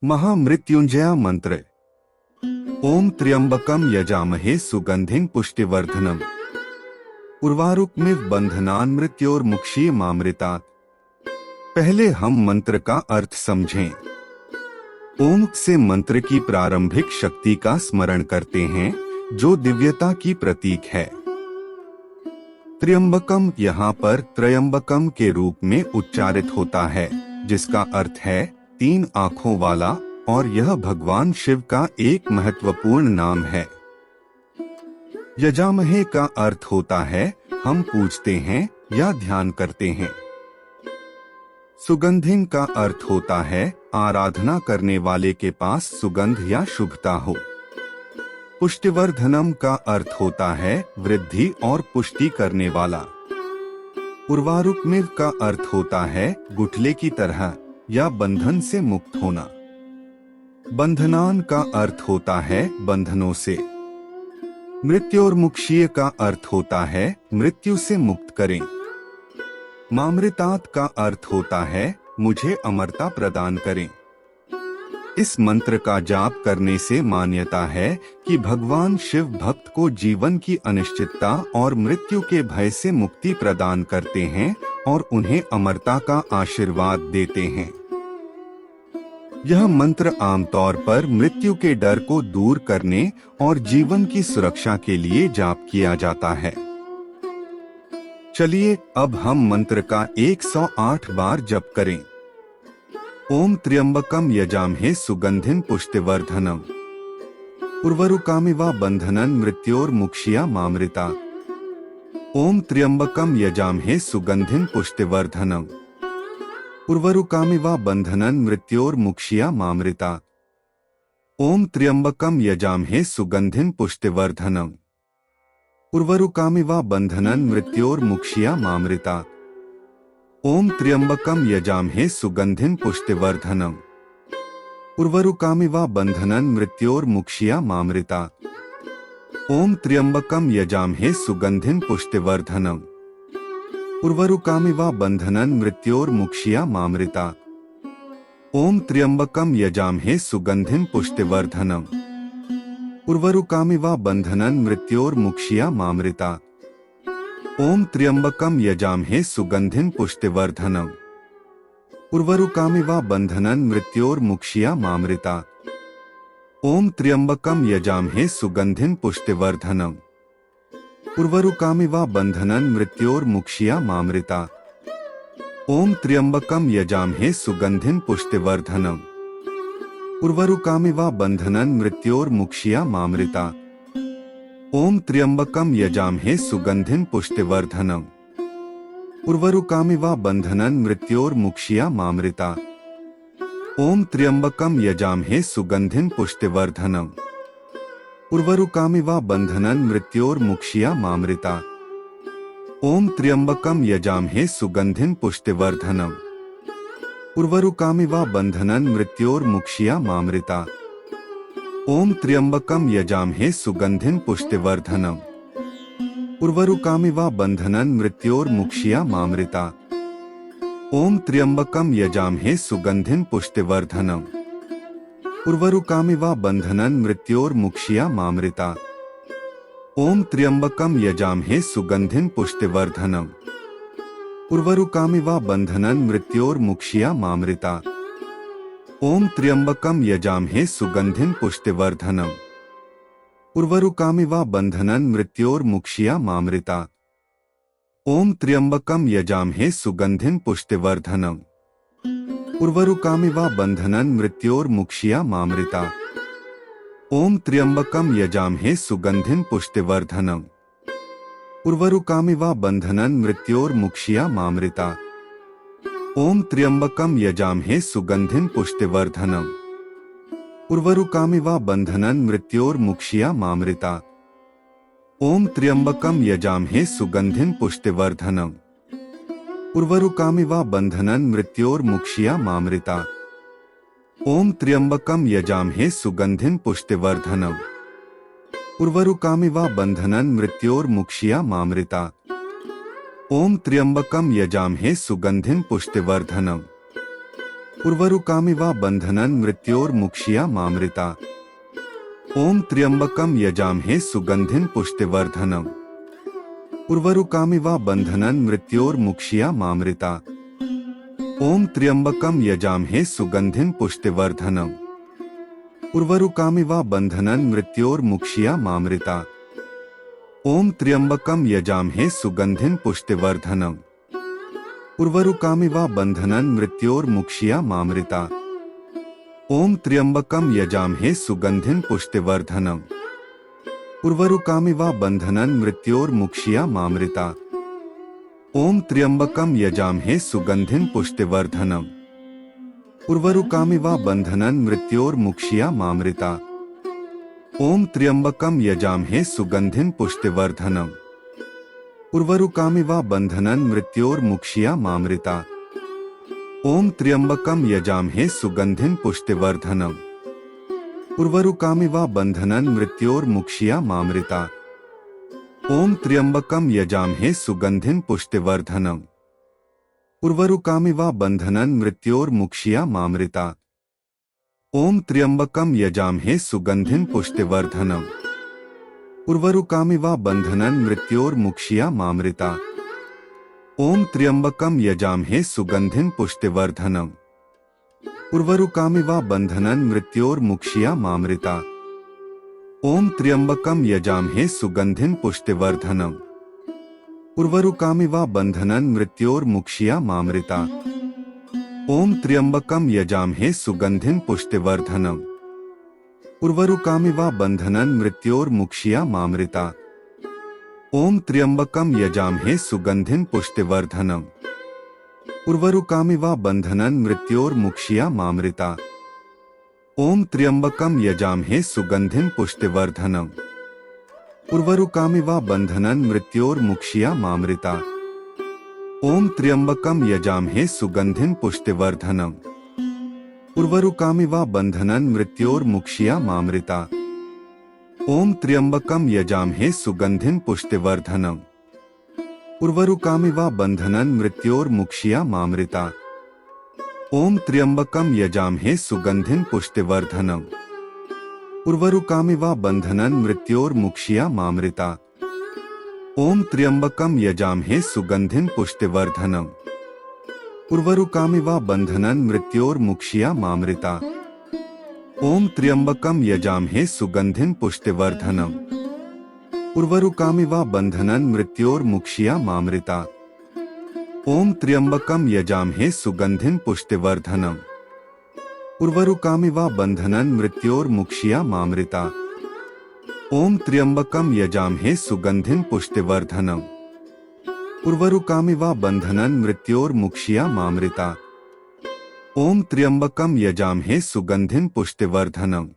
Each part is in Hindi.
महामृत्युंजय मंत्र। ओम त्र्यंबकम यजामहे सुगंधिं पुष्टिवर्धनम उर्वारुकमिव बंधनान् मृत्योर्मुक्षीयमामृतात्। पहले हम मंत्र का अर्थ समझें। ओम से मंत्र की प्रारंभिक शक्ति का स्मरण करते हैं, जो दिव्यता की प्रतीक है। त्र्यंबकम यहाँ पर त्रयंबकम के रूप में उच्चारित होता है, जिसका अर्थ है 3 आँखों वाला, और यह भगवान शिव का एक महत्वपूर्ण नाम है। यजामहे का अर्थ होता है हम पूजते हैं या ध्यान करते हैं। सुगंधिं का अर्थ होता है आराधना करने वाले के पास सुगंध या शुभता हो। पुष्टिवर्धनम का अर्थ होता है वृद्धि और पुष्टि करने वाला। उर्वारुकमिव का अर्थ होता है गुठले की तरह या बंधन से मुक्त होना। बंधनान का अर्थ होता है बंधनों से। मृत्योर्मुक्षीय का अर्थ होता है मृत्यु से मुक्त करें। मामृतात् का अर्थ होता है मुझे अमरता प्रदान करें। इस मंत्र का जाप करने से मान्यता है कि भगवान शिव भक्त को जीवन की अनिश्चितता और मृत्यु के भय से मुक्ति प्रदान करते हैं और उन्हें अमरता का आशीर्वाद देते हैं। यह मंत्र आमतौर पर मृत्यु के डर को दूर करने और जीवन की सुरक्षा के लिए जाप किया जाता है। चलिए अब हम मंत्र का 108 बार जप करें। ओम त्र्यंबकम यजामहे सुगंधिं पुष्टिवर्धनम उर्वारुकमिव बंधनान् मृत्योर्मुक्षीयमामृतात्। ओम त्र्यंबकम यजामहे सुगंधिं पुष्टिवर्धनम उर्वारुकमिव बंधनान् मृत्योर्मुक्षीयमामृतात्। ओम त्र्यंबकम यजामहे सुगंधिं पुष्टिवर्धनम उर्वारुकमिव बंधनान् मृत्योर्मुक्षीयमामृतात्। ओम त्र्यंबकम यजामहे सुगंधिं पुष्टिवर्धनम उर्वारुकमिव बंधनान् मृत्योर्मुक्षीयमामृतात्। ओम त्र्यंबकम यजामहे सुगंधिं पुष्टिवर्धनम उर्वारुकमिव बंधनान् मृत्योर्मुक्षीयमामृतात्। ओम त्र्यंबकम यजामहे सुगंधिं पुष्टिवर्धनम उर्वारुकमिव बंधनान् मृत्योर्मुक्षीयमामृतात्। ओम त्र्यंबकम यजामहे सुगंधिं पुष्टिवर्धनम उर्वारुकमिव बंधनान् मृत्योर्मुक्षीयमामृतात्। ओम त्र्यंबकम यजामहे सुगंधिं पुष्टिवर्धनम उर्वारुकमिव बंधनान् मृत्योर्मुक्षीयमामृतात्। ओम त्र्यंबकम यजामहे सुगंधिं पुष्टिवर्धनम उर्वारुकमिव बंधनान् मृत्योर्मुक्षीयमामृतात्। ओम त्र्यंबकम यजामहे सुगंधिं पुष्टिवर्धनम उर्वारुकमिव बंधनान् मृत्योर्मुक्षीयमामृतात्। ओम त्र्यंबकम यजामहे सुगंधिं पुष्टिवर्धनम उर्वारुकमिव बंधनान् मृत्योर्मुक्षीयमामृतात्। ओम त्र्यंबकम यजामहे सुगंधिं पुष्टिवर्धनम उर्वारुकमिव बंधनान् मृत्योर्मुक्षीयमामृतात्। ओम त्र्यंबकम यजामहे सुगंधिं पुष्टिवर्धनम उर्वारुकमिव बंधनान् मृत्योर्मुक्षीयमामृतात्। ओम त्र्यंबकम यजामहे सुगंधिं पुष्टिवर्धनम उर्वारुकमिव बंधनान् मृत्योर्मुक्षीयमामृतात्। ओम त्र्यंबकम यजामहे सुगंधिं पुष्टिवर्धनम उर्वारुकमिव बंधनान् मृत्योर्मुक्षीयमामृतात्। ओम त्र्यंबकम यजामहे सुगंधिं पुष्टिवर्धनम उर्वारुकमिव बंधनान् मृत्योर्मुक्षीयमामृतात्। ओम त्र्यंबकम यजामहे सुगंधिं पुष्टिवर्धनम उर्वारुकमिव बंधनान् मृत्योर्मुक्षीयमामृतात्। ओम त्र्यंबकम यजामहे सुगंधिं पुष्टिवर्धनम उर्वारुकमिव बंधनान् मृत्योर्मुक्षीयमामृतात्। ओम त्र्यंबकम यजामहे सुगंधिं पुष्टिवर्धनम उर्वारुकमिव बंधनान् मृत्योर्मुक्षीयमामृतात्। ओम त्र्यंबकम यजामहे सुगंधिं पुष्टिवर्धनम उर्वारुकमिव बंधनान् मृत्योर्मुक्षीयमामृतात्। ओम त्र्यंबकम यजामहे सुगंधिं पुष्टिवर्धनम उर्वारुकमिव बंधनान् मृत्योर्मुक्षीयमामृतात्। ओम त्र्यंबकम यजामहे सुगंधिं पुष्टिवर्धनम उर्वरुकामिवा बन्धनं मृत्योर्मुक्ष्यामामृता। ओम त्र्यंबकम यजामहे सुगंधिं पुष्टिवर्धनम्। उर्वरुकामिवा बन्धनं मृत्योर्मुक्ष्यामामृता। ओम त्र्यंबकम यजामहे सुगंधिं पुष्टिवर्धनम्। उर्वरुकामिवा बन्धनं मृत्योर्मुक्ष्यामामृता। ओम त्र्यंबकम यजामहे सुगंधिं पुष्टिवर्धनम्। उर्वरुकामिवा बन्धनं मृत्योर्मुक्ष्यामामृता। ओम त्र्यंबकम यजामहे सुगंधिं पुष्टिवर्धनम्। उर्वरुकामिवा बन्धनं मृत्योर्मुक्ष्यामामृता। ओम त्र्यंबकम यजामहे सुगंधिं पुष्टिवर्धनम्। उर्वरुकामिवा बन्धनं मृत्योर्मुक्ष्यामामृता। ओम त्र्यंबकम यजामहे सुगंधिं पुष्टिवर्धनम्। उर्वरुकामिवा बन्धनं मृत्योर्मुक्ष्यामामृता। ओम त्र्यंबकम यजामहे सुगंधिं पुष्टिवर्धनम्। उर्वरुकामिवा बन्धनं मृत्योर्मुक्ष्यामामृता। ओम त्र्यंबकम यजामहे सुगंधिं पुष्टिवर्धनम्। उर्वरुकामिवा बन्धनं मृत्योर्मुक्ष्यामामृता। ओम त्र्यंबकम यजामहे सुगंधिं पुष्टिवर्धनम्। उर्वरुकामिवा बन्धनं मृत्योर्मुक्ष्यामामृता। ओम त्र्यंबकम यजामहे सुगंधिं पुष्टिवर्धनम्। उर्वरुकामिवा बन्धनं मृत्योर्मुक्ष्यामामृता। ओम त्र्यंबकम यजामहे सुगंधिं पुष्टिवर्धनम्। उर्वरुकामिवा बन्धनं मृत्योर्मुक्ष्यामामृता। ओम त्र्यंबकम यजामहे सुगंधिं पुष्टिवर्धनम्। उर्वरुकामिवा बन्धनं मृत्योर्मुक्ष्यामामृता। ओम त्र्यंबकम यजामहे सुगंधिं पुष्टिवर्धनम्। उर्वरुकामिवा बन्धनं मृत्योर्मुक्ष्यामामृता। ओम त्र्यंबकम यजामहे सुगंधिं पुष्टिवर्धनम्। उर्वरुकामिवा बन्धनं मृत्योर्मुक्ष्यामामृता। ओम त्र्यंबकम यजामहे सुगंधिं पुष्टिवर्धनम्। उर्वरुकामिवा बन्धनं मृत्योर्मुक्ष्यामामृता। ओम त्र्यंबकम यजामहे सुगंधिं पुष्टिवर्धनम्। उर्वरुकामिवा बन्धनं मृत्योर्मुक्ष्यामामृता। ओम त्र्यंबकम यजामहे सुगंधिं पुष्टिवर्धनम्। उर्वरुकामिवा बन्धनं मृत्योर्मुक्ष्यामामृता। ओम त्र्यंबकम यजामहे सुगंधिं पुष्टिवर्धनम्। उर्वरुकामिवा बन्धनं मृत्योर्मुक्ष्यामामृता। ओम त्र्यंबकम यजामहे सुगंधिं पुष्टिवर्धनम्। उर्वरुकामिवा बन्धनं मृत्योर्मुक्ष्यामामृता। ओम त्र्यंबकम यजामहे सुगंधिं पुष्टिवर्धनम्। उर्वरुकामिवा बन्धनं मृत्योर्मुक्ष्यामामृता। ओम त्र्यंबकम यजामहे सुगंधिं पुष्टिवर्धनम्। उर्वरुकामिवा बन्धनं मृत्योर्मुक्ष्यामामृता। ओम त्र्यंबकम यजामहे सुगंधिं पुष्टिवर्धनम्।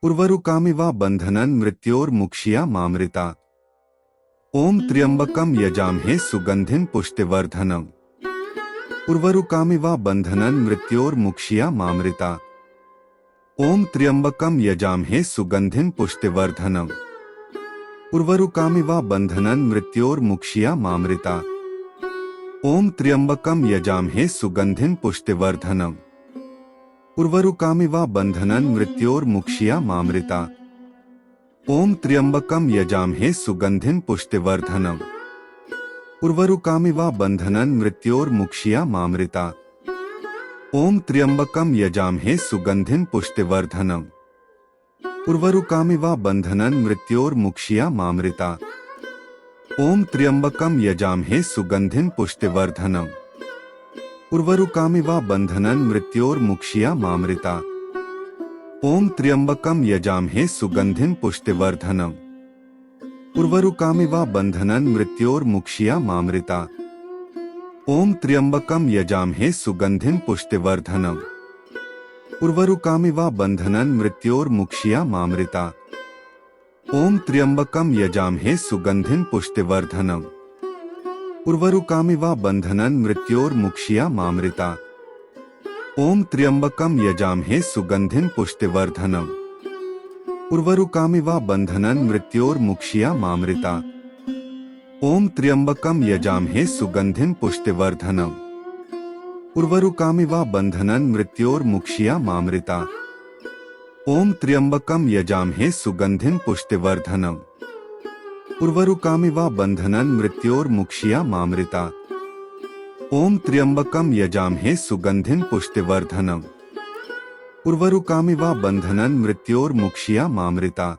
उर्वरुकामिवा बन्धनं मृत्योर्मुक्ष्यामामृता। ओम त्र्यंबकम यजामहे सुगंधिं पुष्टिवर्धनम्। उर्वरुकामिवा बन्धनं मृत्योर्मुक्ष्यामामृता। ओम त्र्यंबकम यजामहे सुगंधिं पुष्टिवर्धनम्। उर्वरुकामिवा बन्धनं मृत्योर्मुक्ष्यामामृता। ओम त्र्यंबकम यजामहे सुगंधिं पुष्टिवर्धनम्। उर्वरुकामिवा बन्धनं मृत्योर्मुक्ष्यामामृता। ओम त्र्यंबकम यजामहे सुगंधिं पुष्टिवर्धनम्। उर्वरुकामिवा बन्धनं मृत्योर्मुक्ष्यामामृता। ओम त्र्यंबकम यजामहे सुगंधिं पुष्टिवर्धनम्। उर्वरुकामिवा बन्धनं मृत्योर्मुक्ष्यामामृता। ओम त्र्यंबकम यजामहे सुगंधिं पुष्टिवर्धनम्। उर्वरुकामिवा बन्धनं मृत्योर्मुक्ष्यामामृता। ओम त्र्यंबकम यजामहे सुगंधिं पुष्टिवर्धनम्। उर्वरुकामिवा बन्धनं मृत्योर्मुक्ष्यामामृता। ओम त्र्यंबकम यजामहे सुगंधिं पुष्टिवर्धनम्। उर्वरुकामिवा बन्धनं मृत्योर्मुक्ष्यामामृता। ओम त्र्यंबकम यजामहे सुगंधिं पुष्टिवर्धनम्। उर्वरुकामिवा बन्धनं मृत्योर्मुक्ष्यामामृता। ओम त्र्यंबकम यजामहे सुगंधिं पुष्टिवर्धनम्। उर्वरुकामिवा बन्धनं मृत्योर्मुक्ष्यामामृता। ओम त्र्यंबकम यजामहे सुगंधिं पुष्टिवर्धनम्। उर्वरुकामिव बन्धनं मृत्योर्मुक्ष्यामामृता। ओम त्र्यंबकम यजामहे सुगंधिं पुष्टिवर्धनम्। उर्वरुकामिव बन्धनं मृत्योर्मुक्ष्यामामृता। ओम त्र्यंबकम यजामहे सुगंधिं पुष्टिवर्धनम्। उर्वरुकामिव बन्धनं मृत्योर्मुक्ष्यामामृता।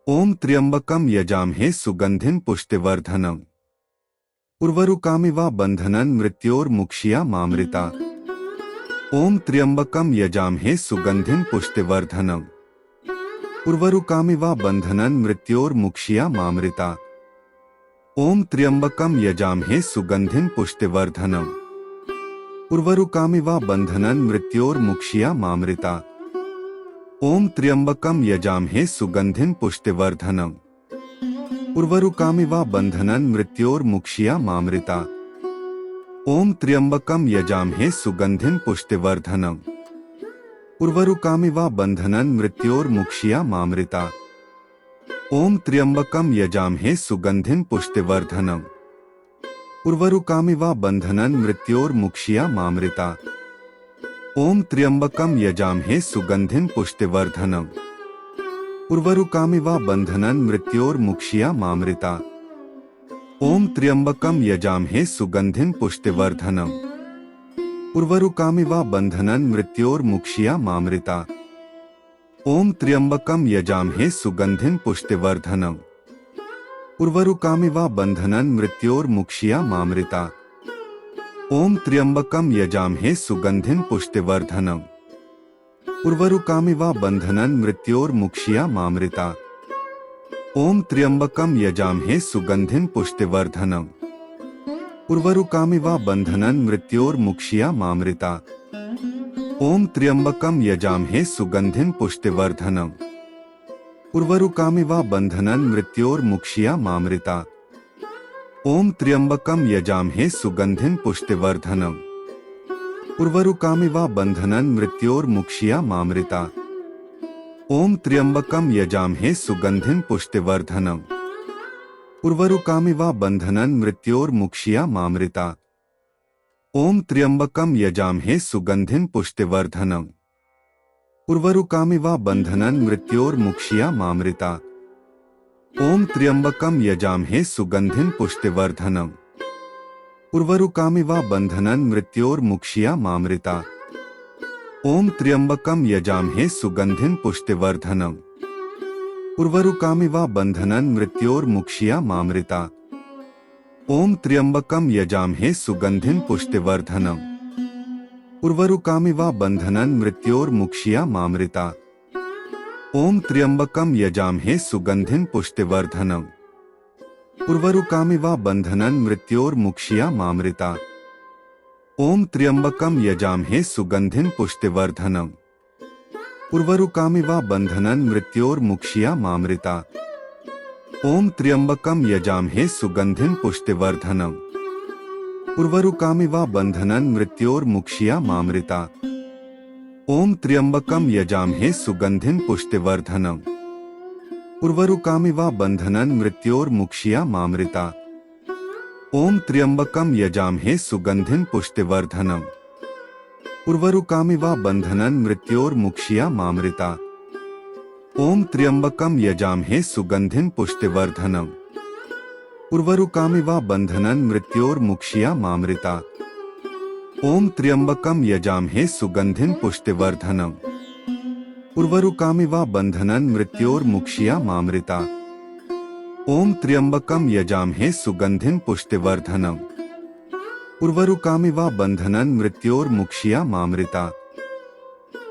ओम त्र्यंबकम यजामहे सुगंधिं पुष्टिवर्धनम्। उर्वरुकामिव बन्धनं मृत्योर्मुक्ष्यामामृता। ओम त्र्यंबकम यजामहे सुगंधिं पुष्टिवर्धनम्। उर्वरुकामिव बन्धनं मृत्योर्मुक्ष्यामामृता। ओम त्र्यंबकम यजामहे सुगंधिं पुष्टिवर्धनम्। उर्वरुकामिव बन्धनं मृत्योर्मुक्ष्यामामृता। ओम त्र्यंबकम यजामहे सुगंधिं पुष्टिवर्धनम्। उर्वरुकामिव बन्धनं मृत्योर्मुक्ष्यामामृता। ओम त्र्यंबकम यजामहे सुगंधिं पुष्टिवर्धनम्। उर्वरुकामिव बन्धनं मृत्योर्मुक्ष्यामामृता। ओम त्र्यंबकम यजामहे सुगंधिं पुष्टिवर्धनम्। उर्वरुकामिव बन्धनं मृत्योर्मुक्ष्यामामृता। ओम त्र्यंबकम यजामहे सुगंधिं पुष्टिवर्धनम्। उर्वरुकामिव बन्धनं मृत्योर्मुक्ष्यामामृता। ओम त्र्यंबकम यजामहे सुगंधिं पुष्टिवर्धनम्। उर्वरुकामिव बन्धनं मृत्योर्मुक्ष्यामामृता। ओम त्र्यंबकम यजामहे सुगंधिं पुष्टिवर्धनम्। उर्वरुकामिव बन्धनं मृत्योर्मुक्ष्यामामृता। ओम त्र्यंबकम यजामहे सुगंधिं पुष्टिवर्धनम्। उर्वरुकामिव बन्धनं मृत्योर्मुक्ष्यामामृता। ओम त्र्यंबकम यजामहे सुगंधिं पुष्टिवर्धनम्। उर्वरुकामिव बन्धनं मृत्योर्मुक्ष्यामामृता। ओम त्र्यंबकम यजामहे सुगंधिं पुष्टिवर्धनम्। उर्वरुकामिव बन्धनं मृत्योर्मुक्ष्यामामृता। ओम त्र्यंबकम यजामहे सुगंधिं पुष्टिवर्धनम्। उर्वरुकामिव बन्धनं मृत्योर्मुक्ष्यामामृता। ओम त्र्यंबकम यजामहे सुगंधिं पुष्टिवर्धनम्। उर्वरुकामिव बन्धनं मृत्योर्मुक्ष्यामामृता। ओम त्र्यंबकम यजामहे सुगंधिं पुष्टिवर्धनम्। उर्वरुकामिव बन्धनं मृत्योर्मुक्ष्यामामृता। ओम त्र्यंबकम यजामहे सुगंधिं पुष्टिवर्धनम्। उर्वरुकामिव बन्धनं मृत्योर्मुक्ष्यामामृता। ओम त्र्यंबकम यजामहे सुगंधिं पुष्टिवर्धनम्। उर्वरुकामिव बन्धनं मृत्योर्मुक्ष्यामामृता। ओम त्र्यंबकम यजामहे सुगंधिं पुष्टिवर्धनम्। उर्वरुकामिव बन्धनं मृत्योर्मुक्ष्यामामृता। ओम त्र्यंबकम यजामहे सुगंधिं पुष्टिवर्धनम्। उर्वरुकामिव बन्धनं मृत्योर्मुक्ष्यामामृता। ओम त्र्यंबकम यजामहे सुगंधिं पुष्टिवर्धनम्। उर्वरुकामिव बन्धनं मृत्योर्मुक्ष्यामामृता। ओम त्र्यंबकम यजामहे सुगंधिं पुष्टिवर्धनम्। उर्वरुकामिव बन्धनं मृत्योर्मुक्ष्यामामृता। ओम त्र्यंबकम यजामहे सुगंधिं पुष्टिवर्धनम्। उर्वरुकामिव बन्धनं मृत्योर्मुक्ष्यामामृता। ओम त्र्यंबकम यजामहे सुगंधिं पुष्टिवर्धनम्। उर्वरुकामिव बन्धनं मृत्योर्मुक्ष्यामामृता। ओम त्र्यंबकम यजामहे सुगंधिं पुष्टिवर्धनम्। उर्वरुकामिव बन्धनं मृत्योर्मुक्ष्यामामृता। ओम त्र्यंबकम यजामहे सुगंधिं पुष्टिवर्धनम्। उर्वरुकामिव बन्धनं मृत्योर्मुक्ष्यामामृता। ओम त्र्यंबकम यजामहे सुगंधिं पुष्टिवर्धनम्। उर्वरुकामिव बन्धनं मृत्योर्मुक्ष्यामामृता।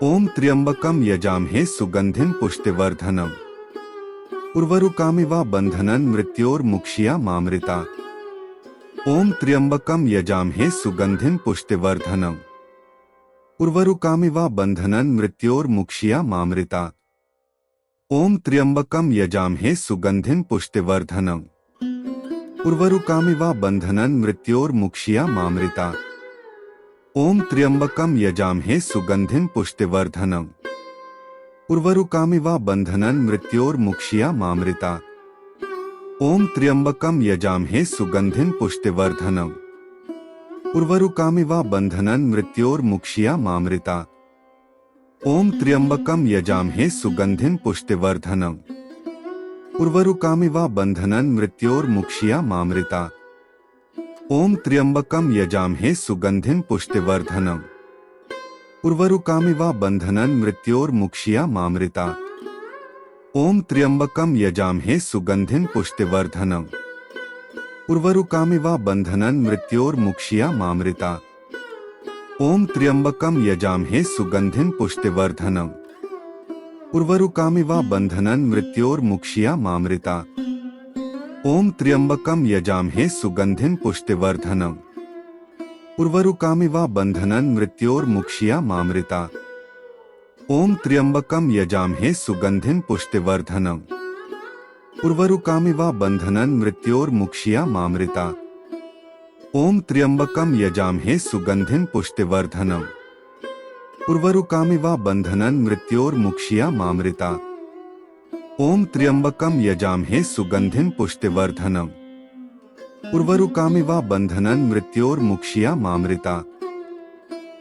ओम त्र्यंबकम यजामहे सुगंधिं पुष्टिवर्धनम्। उर्वरुकामिव बन्धनं मृत्योर्मुक्ष्यामामृता। ओम त्र्यंबकम यजामहे सुगंधिं पुष्टिवर्धनम्। उर्वरुकामिव बन्धनं मृत्योर्मुक्ष्यामामृता। ओम त्र्यंबकम यजामहे सुगंधिं पुष्टिवर्धनम्। उर्वरुकामिव बन्धनं मृत्योर्मुक्ष्यामामृता। ओम त्र्यंबकम यजामहे सुगंधिं पुष्टिवर्धनम्। उर्वरुकामिव बन्धनं मृत्योर्मुक्ष्यामामृता। ओम त्र्यंबकम यजामहे सुगंधिं पुष्टिवर्धनम्। उर्वरुकामिव बन्धनं मृत्योर्मुक्ष्या मामृता। ओम त्र्यंबकं यजामहे सुगंधिं पुष्टिवर्धनम्। उर्वरुकामिव बन्धनं मृत्योर्मुक्ष्या मामृता। ओम त्र्यंबकं यजामहे सुगंधिं पुष्टिवर्धनम्। उर्वरुकामिव बन्धनं मृत्योर्मुक्ष्या मामृता। ओम त्र्यंबकं यजामहे सुगंधिं पुष्टिवर्धनम्। उर्वरुकामिव बन्धनं मृत्योर्मुक्ष्या मामृता। ओम त्र्यंबकं यजामहे सुगंधिं पुष्टिवर्धनम्। उर्वरुकामिव बन्धनं मृत्योर्मुक्ष्या मामृता। ओम त्र्यंबकं यजामहे सुगंधिं पुष्टिवर्धनम्। उर्वरुकामिव बन्धनं मृत्योर्मुक्ष्या मामृता। ओम त्र्यंबकं यजामहे सुगंधिं पुष्टिवर्धनम्। उर्वरुकामिव बन्धनं मृत्योर्मुक्ष्या मामृता। ओम त्र्यंबकं यजामहे सुगंधिं पुष्टिवर्धनम्। उर्वरुकामिव बन्धनं मृत्योर्मुक्ष्या मामृता। ओम त्र्यंबकं यजामहे सुगंधिं पुष्टिवर्धनम्। उर्वरुकामिव बन्धनं मृत्योर्मुक्ष्या मामृता।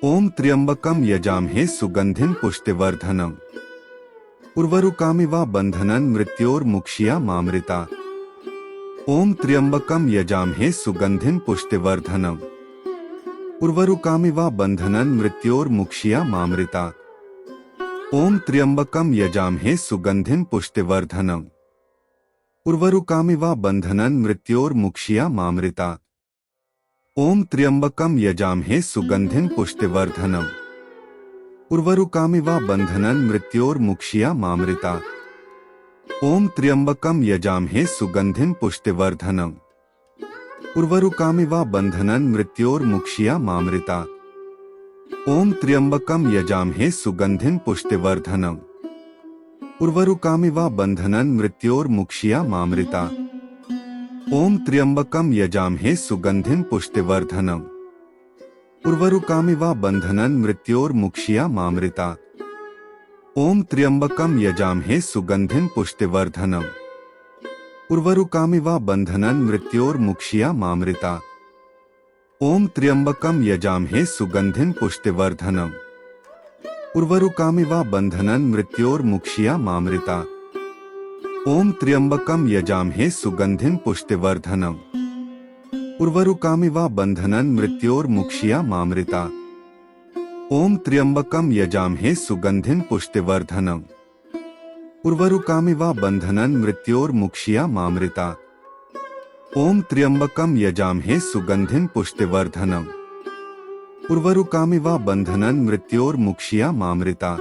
ओम त्र्यंबकं यजामहे सुगंधिं पुष्टिवर्धनम्। उर्वरुकामिव बन्धनं मृत्योर्मुक्ष्या मामृता। ओम त्र्यंबकं यजामहे सुगंधिं पुष्टिवर्धनम्। उर्वरुकामिव बन्धनं मृत्योर्मुक्ष्या मामृता। ओम त्र्यंबकं यजामहे सुगंधिं पुष्टिवर्धनम्। उर्वरुकामिव बन्धनं मृत्योर्मुक्ष्या मामृता। ओम त्र्यंबकं यजामहे सुगंधिं पुष्टिवर्धनम्। उर्वरुकामिव बन्धनं मृत्योर्मुक्ष्या मामृता। ओम त्र्यंबकं यजामहे सुगंधिं पुष्टिवर्धनम्। उर्वरुकामिव बन्धनं मृत्योर्मुक्ष्या मामृता। ओम त्र्यंबकं यजामहे सुगंधिं पुष्टिवर्धनम्। उर्वरुकामिव बन्धनं मृत्योर्मुक्ष्या मामृता। ओम त्र्यंबकं यजामहे सुगंधिं पुष्टिवर्धनम्। उर्वरुकामिव बन्धनं मृत्योर्मुक्ष्या मामृता। ओम त्र्यंबकं यजामहे सुगंधिं पुष्टिवर्धनम्। उर्वरुकामिव बन्धनं मृत्योर्मुक्ष्या मामृता। ओम त्र्यंबकं यजामहे सुगंधिं पुष्टिवर्धनम्। उर्वरुकामिव बन्धनं मृत्योर्मुक्ष्या मामृता। ओम त्र्यंबकं यजामहे सुगंधिं पुष्टिवर्धनम्। उर्वरुकामिव बन्धनं मृत्योर्मुक्ष्या मामृता। ओम त्र्यंबकं यजामहे सुगंधिं पुष्टिवर्धनम्। उर्वरुकामिव बन्धनं मृत्योर्मुक्ष्या मामृता। ओम त्र्यंबकं यजामहे सुगंधिं पुष्टिवर्धनम्। उर्वरुकामिव बन्धनं मृत्योर्मुक्ष्या मामृता।